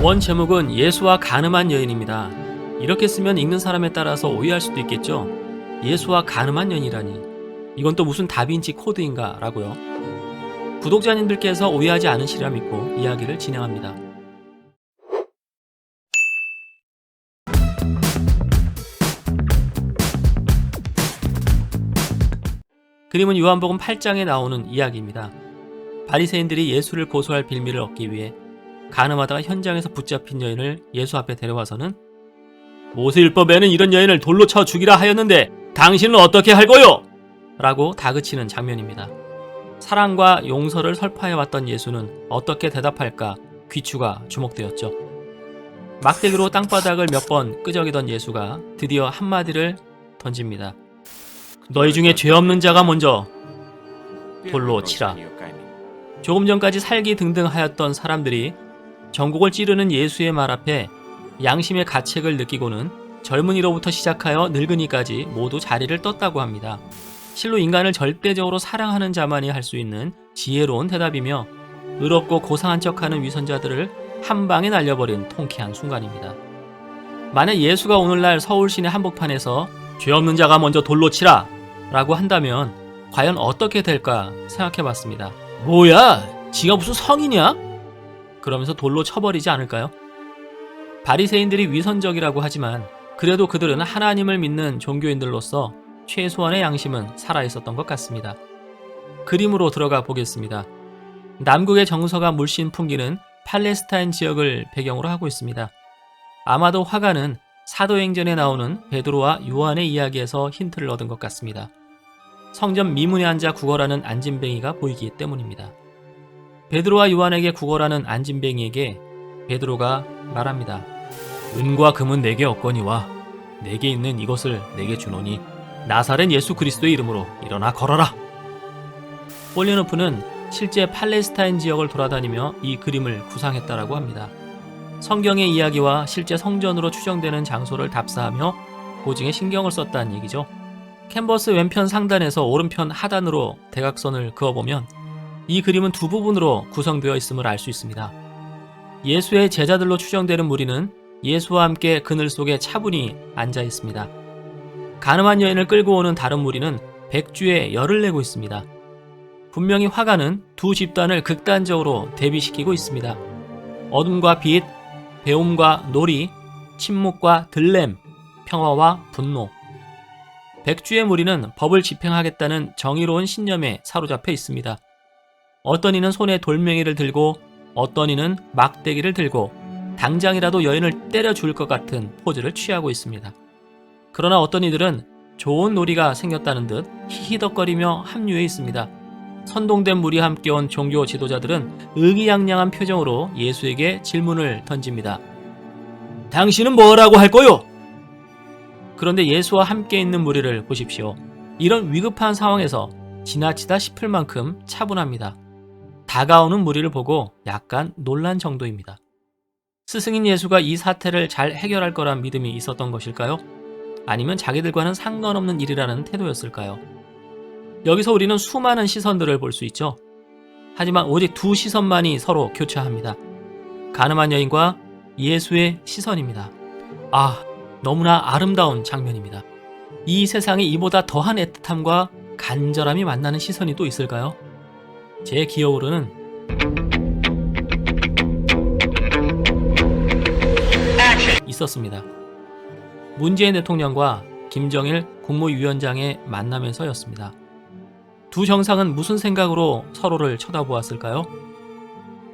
원 제목은 예수와 가늠한 여인입니다. 이렇게 쓰면 읽는 사람에 따라서 오해할 수도 있겠죠. 예수와 가늠한 여인이라니, 이건 또 무슨 다빈치 코드인가 라고요. 구독자님들께서 오해하지 않으시리라 믿고 이야기를 진행합니다. 그림은 요한복음 8장에 나오는 이야기입니다. 바리새인들이 예수를 고소할 빌미를 얻기 위해 간음하다가 현장에서 붙잡힌 여인을 예수 앞에 데려와서는 모세율법에는 이런 여인을 돌로 쳐 죽이라 하였는데 당신은 어떻게 할거요? 라고 다그치는 장면입니다. 사랑과 용서를 설파해왔던 예수는 어떻게 대답할까 귀추가 주목되었죠. 막대기로 땅바닥을 몇 번 끄적이던 예수가 드디어 한마디를 던집니다. 너희 중에 죄 없는 자가 먼저 돌로 치라. 조금 전까지 살기 등등 하였던 사람들이 전곡을 찌르는 예수의 말 앞에 양심의 가책을 느끼고는 젊은이로부터 시작하여 늙은이까지 모두 자리를 떴다고 합니다. 실로 인간을 절대적으로 사랑하는 자만이 할 수 있는 지혜로운 대답이며 의롭고 고상한 척하는 위선자들을 한 방에 날려버린 통쾌한 순간입니다. 만약 예수가 오늘날 서울 시내 한복판에서 죄 없는 자가 먼저 돌로 치라 라고 한다면 과연 어떻게 될까 생각해봤습니다. 뭐야? 지가 무슨 성이냐? 그러면서 돌로 쳐버리지 않을까요? 바리새인들이 위선적이라고 하지만 그래도 그들은 하나님을 믿는 종교인들로서 최소한의 양심은 살아있었던 것 같습니다. 그림으로 들어가 보겠습니다. 남극의 정서가 물씬 풍기는 팔레스타인 지역을 배경으로 하고 있습니다. 아마도 화가는 사도행전에 나오는 베드로와 요한의 이야기에서 힌트를 얻은 것 같습니다. 성전 미문에 앉아 구걸하는 안진뱅이가 보이기 때문입니다. 베드로와 요한에게 구걸하는 안진뱅이에게 베드로가 말합니다. 은과 금은 내게 없거니와 내게 있는 이것을 내게 주노니 나사렛 예수 그리스도의 이름으로 일어나 걸어라. 폴리노프는 실제 팔레스타인 지역을 돌아다니며 이 그림을 구상했다라고 합니다. 성경의 이야기와 실제 성전으로 추정되는 장소를 답사하며 고증에 신경을 썼다는 얘기죠. 캔버스 왼편 상단에서 오른편 하단으로 대각선을 그어보면 이 그림은 두 부분으로 구성되어 있음을 알 수 있습니다. 예수의 제자들로 추정되는 무리는 예수와 함께 그늘 속에 차분히 앉아 있습니다. 간음한 여인을 끌고 오는 다른 무리는 백주에 열을 내고 있습니다. 분명히 화가는 두 집단을 극단적으로 대비시키고 있습니다. 어둠과 빛, 배움과 놀이, 침묵과 들램, 평화와 분노. 백주의 무리는 법을 집행하겠다는 정의로운 신념에 사로잡혀 있습니다. 어떤 이는 손에 돌멩이를 들고 어떤 이는 막대기를 들고 당장이라도 여인을 때려 죽을 것 같은 포즈를 취하고 있습니다. 그러나 어떤 이들은 좋은 놀이가 생겼다는 듯 히히덕거리며 합류해 있습니다. 선동된 무리와 함께 온 종교 지도자들은 의기양양한 표정으로 예수에게 질문을 던집니다. 당신은 뭐라고 할 거요? 그런데 예수와 함께 있는 무리를 보십시오. 이런 위급한 상황에서 지나치다 싶을 만큼 차분합니다. 다가오는 무리를 보고 약간 놀란 정도입니다. 스승인 예수가 이 사태를 잘 해결할 거란 믿음이 있었던 것일까요? 아니면 자기들과는 상관없는 일이라는 태도였을까요? 여기서 우리는 수많은 시선들을 볼 수 있죠. 하지만 오직 두 시선만이 서로 교차합니다. 간음한 여인과 예수의 시선입니다. 너무나 아름다운 장면입니다. 이 세상에 이보다 더한 애틋함과 간절함이 만나는 시선이 또 있을까요? 제 기억으로는 있었습니다. 문재인 대통령과 김정일 국무위원장의 만남에서였습니다. 두 정상은 무슨 생각으로 서로를 쳐다보았을까요?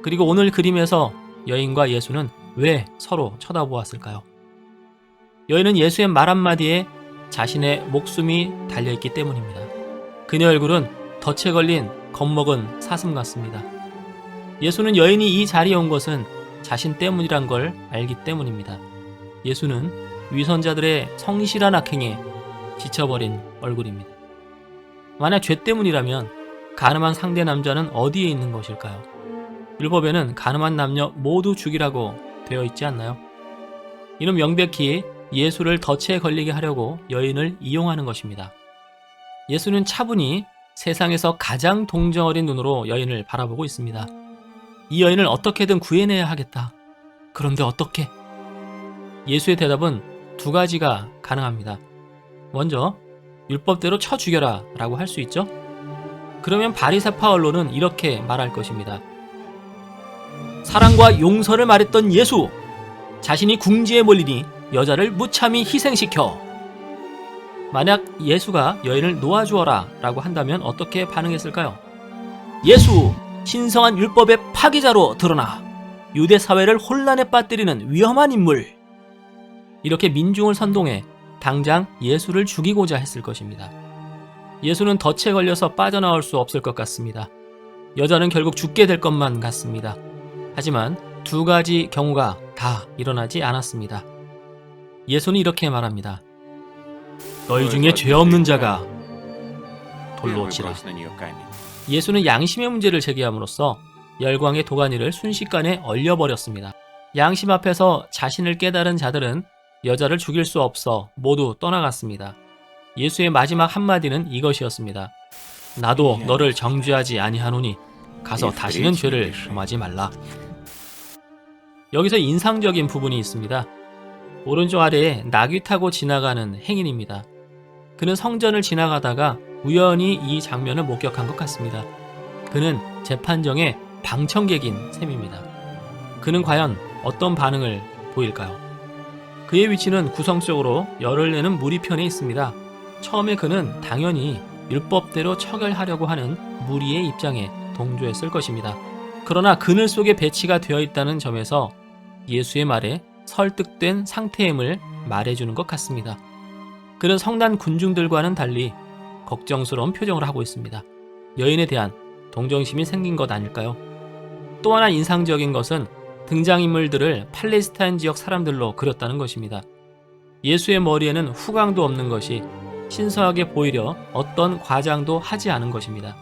그리고 오늘 그림에서 여인과 예수는 왜 서로 쳐다보았을까요? 여인은 예수의 말 한마디에 자신의 목숨이 달려있기 때문입니다. 그녀 얼굴은 덫에 걸린 겁먹은 사슴 같습니다. 예수는 여인이 이 자리에 온 것은 자신 때문이란 걸 알기 때문입니다. 예수는 위선자들의 성실한 악행에 지쳐버린 얼굴입니다. 만약 죄 때문이라면 간음한 상대 남자는 어디에 있는 것일까요? 율법에는 간음한 남녀 모두 죽이라고 되어 있지 않나요? 이는 명백히 예수를 덫에 걸리게 하려고 여인을 이용하는 것입니다. 예수는 차분히 세상에서 가장 동정 어린 눈으로 여인을 바라보고 있습니다. 이 여인을 어떻게든 구해내야 하겠다. 그런데 어떻게? 예수의 대답은 두 가지가 가능합니다. 먼저 율법대로 쳐 죽여라 라고 할 수 있죠. 그러면 바리새파 언론은 이렇게 말할 것입니다. 사랑과 용서를 말했던 예수, 자신이 궁지에 몰리니 여자를 무참히 희생시켜. 만약 예수가 여인을 놓아주어라 라고 한다면 어떻게 반응했을까요? 예수, 신성한 율법의 파기자로 드러나 유대 사회를 혼란에 빠뜨리는 위험한 인물. 이렇게 민중을 선동해 당장 예수를 죽이고자 했을 것입니다. 예수는 덫에 걸려서 빠져나올 수 없을 것 같습니다. 여자는 결국 죽게 될 것만 같습니다. 하지만 두 가지 경우가 다 일어나지 않았습니다. 예수는 이렇게 말합니다. 너희 중에 죄 없는 자가 돌로 치라. 예수는 양심의 문제를 제기함으로써 열광의 도가니를 순식간에 얼려버렸습니다. 양심 앞에서 자신을 깨달은 자들은 여자를 죽일 수 없어 모두 떠나갔습니다. 예수의 마지막 한마디는 이것이었습니다. 나도 너를 정죄하지 아니하노니 가서 다시는 죄를 범하지 말라. 여기서 인상적인 부분이 있습니다. 오른쪽 아래에 낙이 타고 지나가는 행인입니다. 그는 성전을 지나가다가 우연히 이 장면을 목격한 것 같습니다. 그는 재판정의 방청객인 셈입니다. 그는 과연 어떤 반응을 보일까요? 그의 위치는 구성 속으로 열을 내는 무리편에 있습니다. 처음에 그는 당연히 율법대로 처결하려고 하는 무리의 입장에 동조했을 것입니다. 그러나 그늘 속에 배치가 되어 있다는 점에서 예수의 말에 설득된 상태임을 말해주는 것 같습니다. 그는 성난 군중들과는 달리 걱정스러운 표정을 하고 있습니다. 여인에 대한 동정심이 생긴 것 아닐까요? 또 하나 인상적인 것은 등장인물들을 팔레스타인 지역 사람들로 그렸다는 것입니다. 예수의 머리에는 후광도 없는 것이 신선하게 보이려 어떤 과장도 하지 않은 것입니다.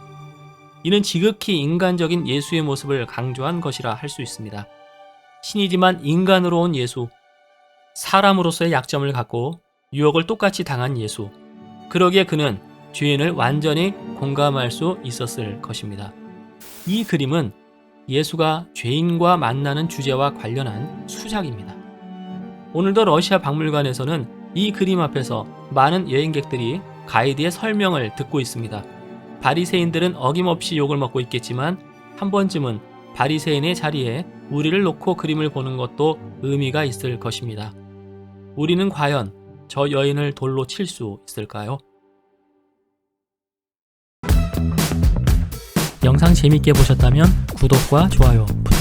이는 지극히 인간적인 예수의 모습을 강조한 것이라 할 수 있습니다. 신이지만 인간으로 온 예수, 사람으로서의 약점을 갖고 유혹을 똑같이 당한 예수, 그러기에 그는 죄인을 완전히 공감할 수 있었을 것입니다. 이 그림은 예수가 죄인과 만나는 주제와 관련한 수작입니다. 오늘도 러시아 박물관에서는 이 그림 앞에서 많은 여행객들이 가이드의 설명을 듣고 있습니다. 바리새인들은 어김없이 욕을 먹고 있겠지만 한 번쯤은 바리새인의 자리에 우리를 놓고 그림을 보는 것도 의미가 있을 것입니다. 우리는 과연 저 여인을 돌로 칠 수 있을까요? 영상 재밌게 보셨다면 구독과 좋아요 부탁드립니다.